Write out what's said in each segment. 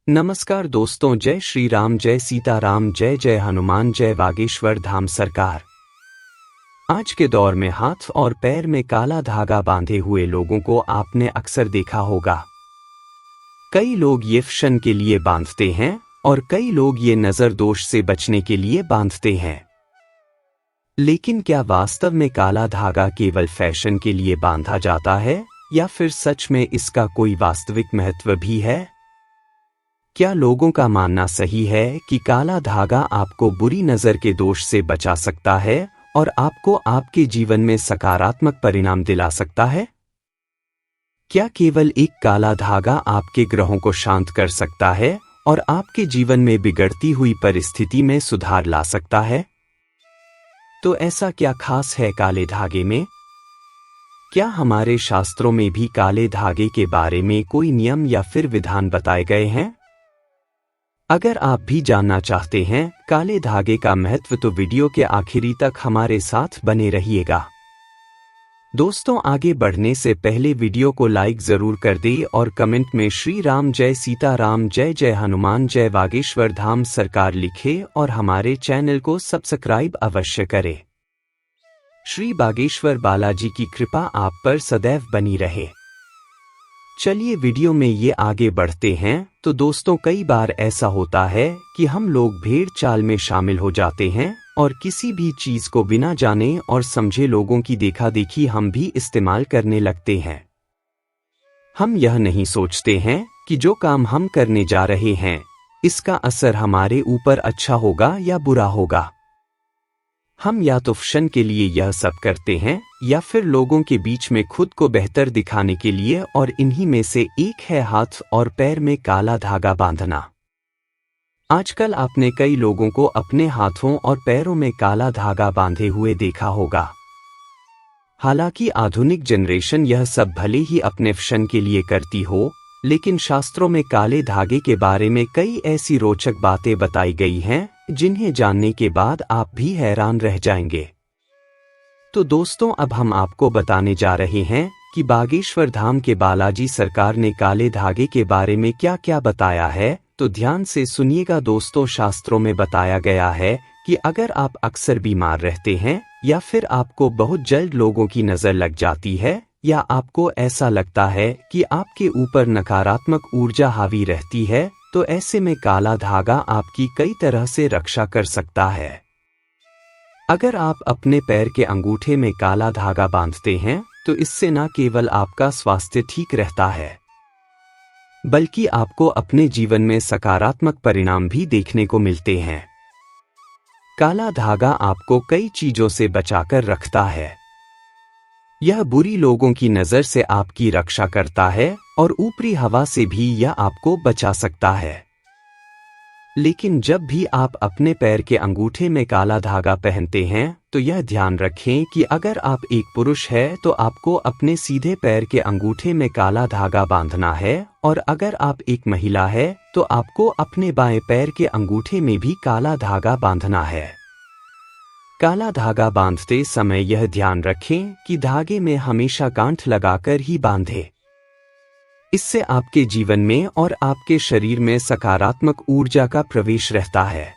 नमस्कार दोस्तों, जय श्री राम, जय सीताराम, जय जय हनुमान, जय बागेश्वर धाम सरकार। आज के दौर में हाथ और पैर में काला धागा बांधे हुए लोगों को आपने अक्सर देखा होगा। कई लोग ये फैशन के लिए बांधते हैं और कई लोग ये नजर दोष से बचने के लिए बांधते हैं। लेकिन क्या वास्तव में काला धागा केवल फैशन के लिए बांधा जाता है या फिर सच में इसका कोई वास्तविक महत्व भी है? क्या लोगों का मानना सही है कि काला धागा आपको बुरी नजर के दोष से बचा सकता है और आपको आपके जीवन में सकारात्मक परिणाम दिला सकता है? क्या केवल एक काला धागा आपके ग्रहों को शांत कर सकता है और आपके जीवन में बिगड़ती हुई परिस्थिति में सुधार ला सकता है? तो ऐसा क्या खास है काले धागे में? क्या हमारे शास्त्रों में भी काले धागे के बारे में कोई नियम या फिर विधान बताए गए हैं? अगर आप भी जानना चाहते हैं काले धागे का महत्व तो वीडियो के आखिरी तक हमारे साथ बने रहिएगा। दोस्तों, आगे बढ़ने से पहले वीडियो को लाइक जरूर कर दें और कमेंट में श्री राम, जय सीताराम, जय जय हनुमान, जय बागेश्वर धाम सरकार लिखें और हमारे चैनल को सब्सक्राइब अवश्य करें। श्री बागेश्वर बालाजी की कृपा आप पर सदैव बनी रहे। चलिए वीडियो में ये आगे बढ़ते हैं। तो दोस्तों, कई बार ऐसा होता है कि हम लोग भेड़ चाल में शामिल हो जाते हैं और किसी भी चीज को बिना जाने और समझे लोगों की देखा देखी हम भी इस्तेमाल करने लगते हैं। हम यह नहीं सोचते हैं कि जो काम हम करने जा रहे हैं इसका असर हमारे ऊपर अच्छा होगा या बुरा होगा। हम या तो फैशन के लिए यह सब करते हैं या फिर लोगों के बीच में खुद को बेहतर दिखाने के लिए, और इन्हीं में से एक है हाथ और पैर में काला धागा बांधना। आजकल आपने कई लोगों को अपने हाथों और पैरों में काला धागा बांधे हुए देखा होगा। हालांकि आधुनिक जनरेशन यह सब भले ही अपने फैशन के लिए करती हो, लेकिन शास्त्रों में काले धागे के बारे में कई ऐसी रोचक बातें बताई गई हैं जिन्हें जानने के बाद आप भी हैरान रह जाएंगे। तो दोस्तों, अब हम आपको बताने जा रहे हैं कि बागेश्वर धाम के बालाजी सरकार ने काले धागे के बारे में क्या क्या बताया है। तो ध्यान से सुनिएगा दोस्तों। शास्त्रों में बताया गया है कि अगर आप अक्सर बीमार रहते हैं या फिर आपको बहुत जल्द लोगों की नजर लग जाती है या आपको ऐसा लगता है कि आपके ऊपर नकारात्मक ऊर्जा हावी रहती है, तो ऐसे में काला धागा आपकी कई तरह से रक्षा कर सकता है। अगर आप अपने पैर के अंगूठे में काला धागा बांधते हैं तो इससे न केवल आपका स्वास्थ्य ठीक रहता है, बल्कि आपको अपने जीवन में सकारात्मक परिणाम भी देखने को मिलते हैं। काला धागा आपको कई चीजों से बचाकर रखता है। यह बुरी लोगों की नजर से आपकी रक्षा करता है और ऊपरी हवा से भी यह आपको बचा सकता है। लेकिन जब भी आप अपने पैर के अंगूठे में काला धागा पहनते हैं तो यह ध्यान रखें कि अगर आप एक पुरुष हैं तो आपको अपने सीधे पैर के अंगूठे में काला धागा बांधना है, और अगर आप एक महिला है तो आपको अपने बाएं पैर के अंगूठे में भी काला धागा बांधना है। काला धागा बांधते समय यह ध्यान रखें कि धागे में हमेशा गांठ लगाकर ही बांधें। इससे आपके जीवन में और आपके शरीर में सकारात्मक ऊर्जा का प्रवेश रहता है।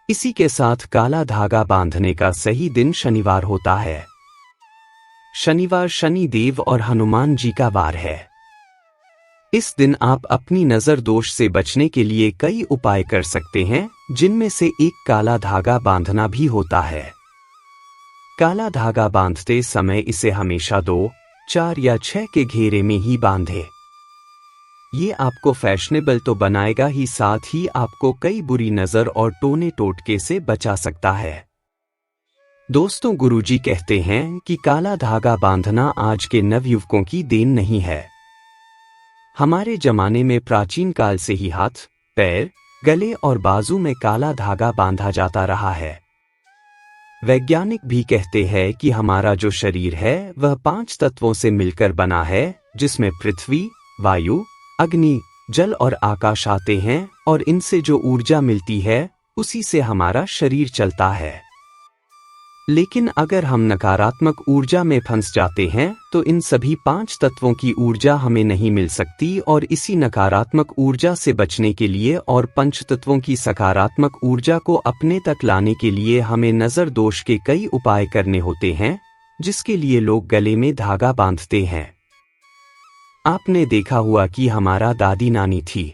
इसी के साथ काला धागा बांधने का सही दिन शनिवार होता है। शनिवार शनि देव और हनुमान जी का वार है। इस दिन आप अपनी नजर दोष से बचने के लिए कई उपाय कर सकते हैं, जिनमें से एक काला धागा बांधना भी होता है। काला धागा बांधते समय इसे हमेशा 2, 4 या 6 के घेरे में ही बांधे। ये आपको फैशनेबल तो बनाएगा ही, साथ ही आपको कई बुरी नजर और टोने टोटके से बचा सकता है। दोस्तों, गुरुजी कहते हैं कि काला धागा बांधना आज के नवयुवकों की देन नहीं है। हमारे जमाने में प्राचीन काल से ही हाथ, पैर, गले और बाजू में काला धागा बांधा जाता रहा है। वैज्ञानिक भी कहते हैं कि हमारा जो शरीर है वह 5 तत्वों से मिलकर बना है, जिसमें पृथ्वी, वायु, अग्नि, जल और आकाश आते हैं, और इनसे जो ऊर्जा मिलती है उसी से हमारा शरीर चलता है। लेकिन अगर हम नकारात्मक ऊर्जा में फंस जाते हैं तो इन सभी 5 तत्वों की ऊर्जा हमें नहीं मिल सकती, और इसी नकारात्मक ऊर्जा से बचने के लिए और पंच तत्वों की सकारात्मक ऊर्जा को अपने तक लाने के लिए हमें नजर दोष के कई उपाय करने होते हैं, जिसके लिए लोग गले में धागा बांधते हैं। आपने देखा हुआ कि हमारा दादी नानी थी,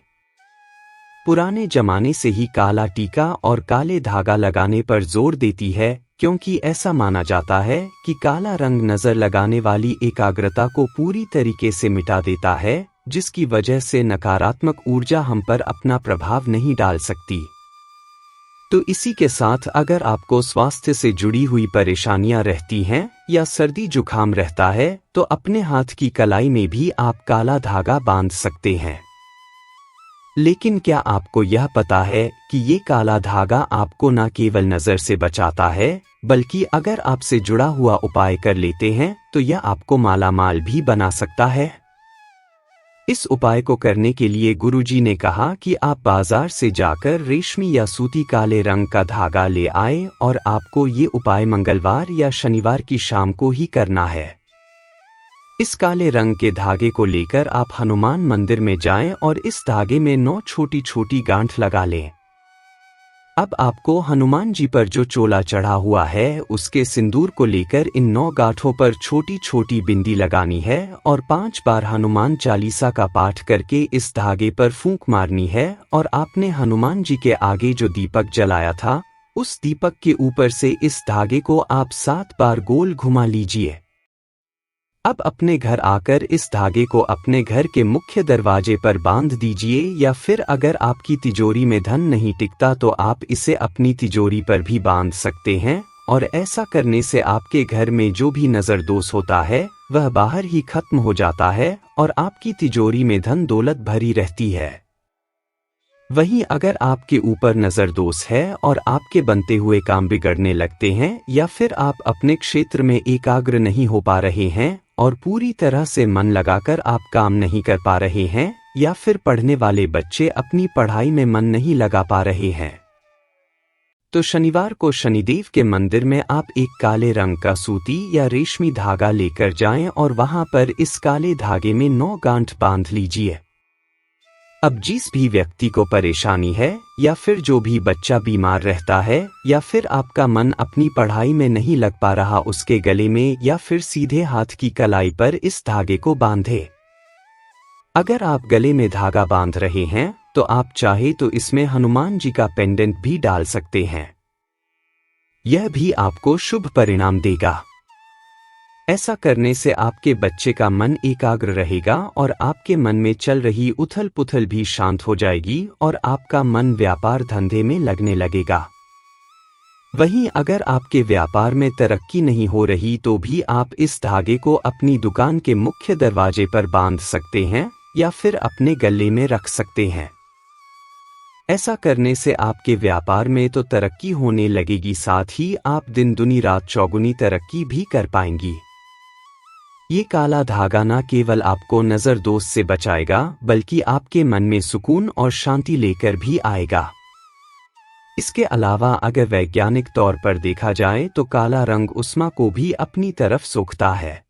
पुराने जमाने से ही काला टीका और काले धागा लगाने पर जोर देती है, क्योंकि ऐसा माना जाता है कि काला रंग नजर लगाने वाली एकाग्रता को पूरी तरीके से मिटा देता है, जिसकी वजह से नकारात्मक ऊर्जा हम पर अपना प्रभाव नहीं डाल सकती। तो इसी के साथ अगर आपको स्वास्थ्य से जुड़ी हुई परेशानियां रहती हैं या सर्दी जुकाम रहता है तो अपने हाथ की कलाई में भी आप काला धागा बांध सकते हैं। लेकिन क्या आपको यह पता है कि ये काला धागा आपको न केवल नजर से बचाता है, बल्कि अगर आपसे जुड़ा हुआ उपाय कर लेते हैं तो यह आपको मालामाल भी बना सकता है। इस उपाय को करने के लिए गुरुजी ने कहा कि आप बाजार से जाकर रेशमी या सूती काले रंग का धागा ले आए और आपको ये उपाय मंगलवार या शनिवार की शाम को ही करना है। इस काले रंग के धागे को लेकर आप हनुमान मंदिर में जाएं और इस धागे में 9 छोटी छोटी गांठ लगा लें। अब आपको हनुमान जी पर जो चोला चढ़ा हुआ है उसके सिंदूर को लेकर इन 9 गांठों पर छोटी छोटी बिंदी लगानी है और 5 बार हनुमान चालीसा का पाठ करके इस धागे पर फूंक मारनी है, और आपने हनुमान जी के आगे जो दीपक जलाया था उस दीपक के ऊपर से इस धागे को आप 7 बार गोल घुमा लीजिए। अब अपने घर आकर इस धागे को अपने घर के मुख्य दरवाजे पर बांध दीजिए, या फिर अगर आपकी तिजोरी में धन नहीं टिकता तो आप इसे अपनी तिजोरी पर भी बांध सकते हैं, और ऐसा करने से आपके घर में जो भी नजर दोष होता है वह बाहर ही खत्म हो जाता है और आपकी तिजोरी में धन दौलत भरी रहती है। वहीं अगर आपके ऊपर नजर दोष है और आपके बनते हुए काम बिगड़ने लगते हैं, या फिर आप अपने क्षेत्र में एकाग्र नहीं हो पा रहे हैं और पूरी तरह से मन लगाकर आप काम नहीं कर पा रहे हैं, या फिर पढ़ने वाले बच्चे अपनी पढ़ाई में मन नहीं लगा पा रहे हैं, तो शनिवार को शनिदेव के मंदिर में आप एक काले रंग का सूती या रेशमी धागा लेकर जाएं और वहां पर इस काले धागे में 9 गांठ बांध लीजिए। अब जिस भी व्यक्ति को परेशानी है, या फिर जो भी बच्चा बीमार रहता है, या फिर आपका मन अपनी पढ़ाई में नहीं लग पा रहा, उसके गले में या फिर सीधे हाथ की कलाई पर इस धागे को बांधे। अगर आप गले में धागा बांध रहे हैं तो आप चाहे तो इसमें हनुमान जी का पेंडेंट भी डाल सकते हैं, यह भी आपको शुभ परिणाम देगा। ऐसा करने से आपके बच्चे का मन एकाग्र रहेगा और आपके मन में चल रही उथल पुथल भी शांत हो जाएगी और आपका मन व्यापार धंधे में लगने लगेगा। वहीं अगर आपके व्यापार में तरक्की नहीं हो रही तो भी आप इस धागे को अपनी दुकान के मुख्य दरवाजे पर बांध सकते हैं या फिर अपने गले में रख सकते हैं। ऐसा करने से आपके व्यापार में तो तरक्की होने लगेगी, साथ ही आप दिन दुनी रात चौगुनी तरक्की भी कर पाएंगी। ये काला धागा न केवल आपको नजर दोष से बचाएगा बल्कि आपके मन में सुकून और शांति लेकर भी आएगा। इसके अलावा अगर वैज्ञानिक तौर पर देखा जाए तो काला रंग ऊष्मा को भी अपनी तरफ सोखता है।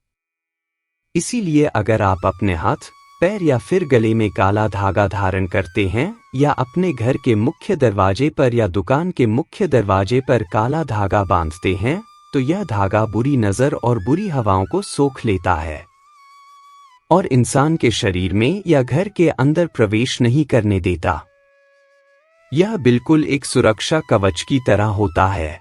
इसीलिए अगर आप अपने हाथ, पैर या फिर गले में काला धागा धारण करते हैं या अपने घर के मुख्य दरवाजे पर या दुकान के मुख्य दरवाजे पर काला धागा बांधते हैं तो यह धागा बुरी नजर और बुरी हवाओं को सोख लेता है और इंसान के शरीर में या घर के अंदर प्रवेश नहीं करने देता। यह बिल्कुल एक सुरक्षा कवच की तरह होता है।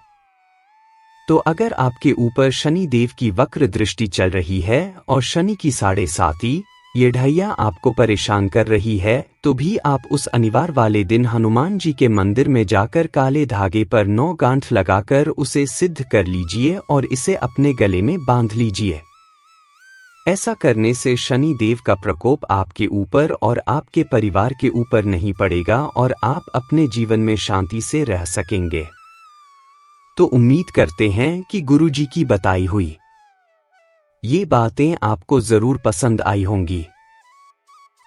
तो अगर आपके ऊपर शनि देव की वक्र दृष्टि चल रही है और शनि की 7.5 ये ढैया आपको परेशान कर रही है तो भी आप उस अनिवार्य वाले दिन हनुमान जी के मंदिर में जाकर काले धागे पर 9 गांठ लगाकर उसे सिद्ध कर लीजिए और इसे अपने गले में बांध लीजिए। ऐसा करने से शनि देव का प्रकोप आपके ऊपर और आपके परिवार के ऊपर नहीं पड़ेगा और आप अपने जीवन में शांति से रह सकेंगे। तो उम्मीद करते हैं कि गुरुजी की बताई हुई ये बातें आपको जरूर पसंद आई होंगी।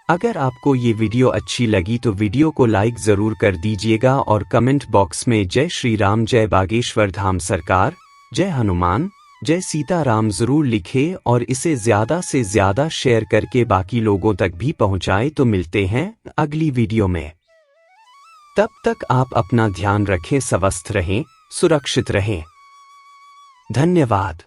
अगर आपको ये वीडियो अच्छी लगी तो वीडियो को लाइक जरूर कर दीजिएगा और कमेंट बॉक्स में जय श्री राम, जय बागेश्वर धाम सरकार जय हनुमान, जय सीताराम जरूर लिखें और इसे ज़्यादा से ज़्यादा शेयर करके बाकी लोगों तक भी पहुंचाएं। तो मिलते हैं अगली वीडियो में। तब तक आप अपना ध्यान रखें, स्वस्थ रहें, सुरक्षित रहें। धन्यवाद।